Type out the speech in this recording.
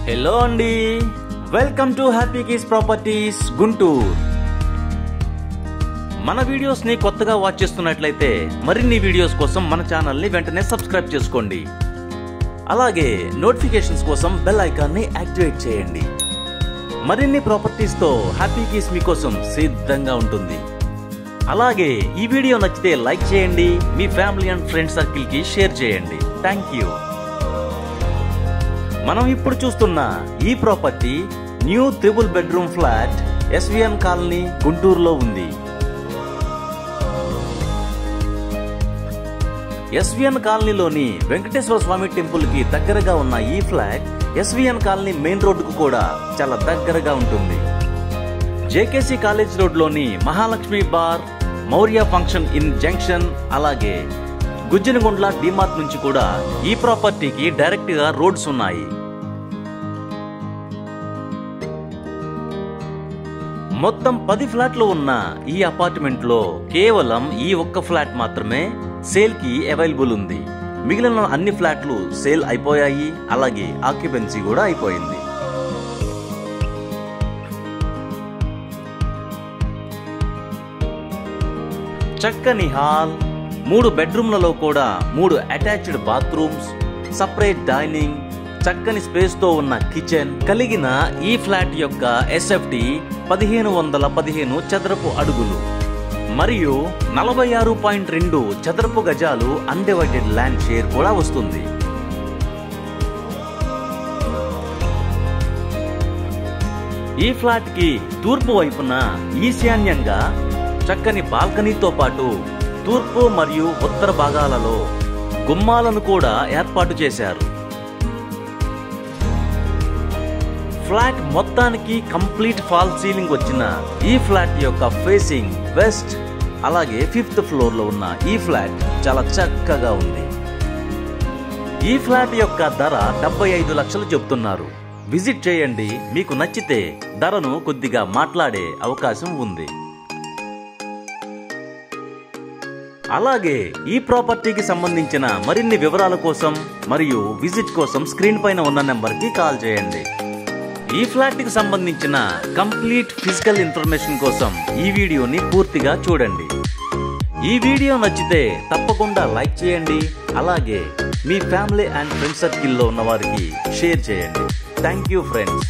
Hello అండి, welcome to happy keys properties Guntur. మన videos ని కొత్తగా వాచ్ చేస్తున్నట్లయితే మరిన్ని వీడియోస్ కోసం మన ఛానల్ ని వెంటనే సబ్స్క్రైబ్ చేసుకోండి. అలాగే నోటిఫికేషన్స్ కోసం బెల్ ఐకాన్ ని యాక్టివేట్ చేయండి. మరిన్ని ప్రాపర్టీస్ తో హ్యాపీ కీస్ మీకోసం సిద్ధంగా ఉంటుంది. అలాగే ఈ వీడియో నచ్చితే లైక్ చేయండి, మీ ఫ్యామిలీ అండ్ ఫ్రెండ్ సర్కిల్ కి షేర్ చేయండి. Thank you. మనం ఇప్పుడు చూస్తున్న ఈ property new 3 bedroom flat SVN colony గుంటూరులో ఉంది. ఎస్విఎన్ కాలనీలోని వెంకటేశ్వర స్వామి టెంపుల్ కి దగ్గరగా ఉన్న ఈ ఫ్లాట్ ఎస్విఎన్ కాలనీ మెయిన్ రోడ్డుకు కూడా చాలా దగ్గరగా ఉంటుంది. జేకేసీ కాలేజ్ రోడ్ లోని Mahalakshmi bar, Maurya function in junction, అలాగే గుజ్జనగుండ్ల డిమార్ట్ నుంచి కూడా ఈ ప్రాపర్టీకి డైరెక్ట్ గా రోడ్స్ ఉన్నాయి. మొత్తం 10 ఫ్లాట్లు ఉన్న ఈ అపార్ట్మెంట్ లో కేవలం ఈ ఒక్క ఫ్లాట్ మాత్రమే సేల్ కి అవైలబుల్ ఉంది. మిగిలిన అన్ని ఫ్లాట్లు సేల్ అయిపోయాయి, అలాగే ఆక్యుపెన్సీ కూడా అయిపోయింది. చక్కని హాల్, 3 బెడ్రూమ్లలో కూడా 3 అటాచ్డ్ బాత్రూమ్స్, సపరేట్ డైనింగ్, చక్కని స్పేస్ తో ఉన్న కిచెన్ కలిగిన ఈ ఫ్లాట్ యొక్క ఎస్ఎఫ్టి 1515 చదరపు అడుగులు మరియు 46.2 చదరపు గజాలు అన్డివైడెడ్ ల్యాండ్ షేర్ కూడా వస్తుంది. ఈ ఫ్లాట్ కి తూర్పు వైపున ఈశాన్యంగా చక్కని బాల్కనీతో పాటు తూర్పు మరియు ఉత్తర భాగాలలో గుమ్మాలను కూడా ఏర్పాటు చేశారు. ఫ్లాట్ మొత్తానికి కంప్లీట్ ఫాల్ సీలింగ్ వచ్చిన ఈ ఫ్లాట్ యొక్క ఫేసింగ్ వెస్ట్, అలాగే 5th ఫ్లోర్ లో ఉన్న ఈ ఫ్లాట్ చాలా చక్కగా ఉంది. ఈ ఫ్లాట్ యొక్క ధర 75 లక్షలు చెప్తున్నారు. విజిట్ చేయండి, మీకు నచ్చితే ధరను కొద్దిగా మాట్లాడే అవకాశం ఉంది. అలాగే ఈ ప్రాపర్టీకి సంబంధించిన మరిన్ని వివరాల కోసం మరియు విజిట్ కోసం స్క్రీన్ పైన ఉన్న నెంబర్ కి కాల్ చేయండి. ఈ ఫ్లాట్ కి సంబంధించిన కంప్లీట్ ఫిజికల్ ఇన్ఫర్మేషన్ కోసం ఈ వీడియోని పూర్తిగా చూడండి. ఈ వీడియో నచ్చితే తప్పకుండా లైక్ చేయండి, అలాగే మీ ఫ్యామిలీ అండ్ ఫ్రెండ్ సర్కిల్లో ఉన్న వారికి షేర్ చేయండి. Thank you friends.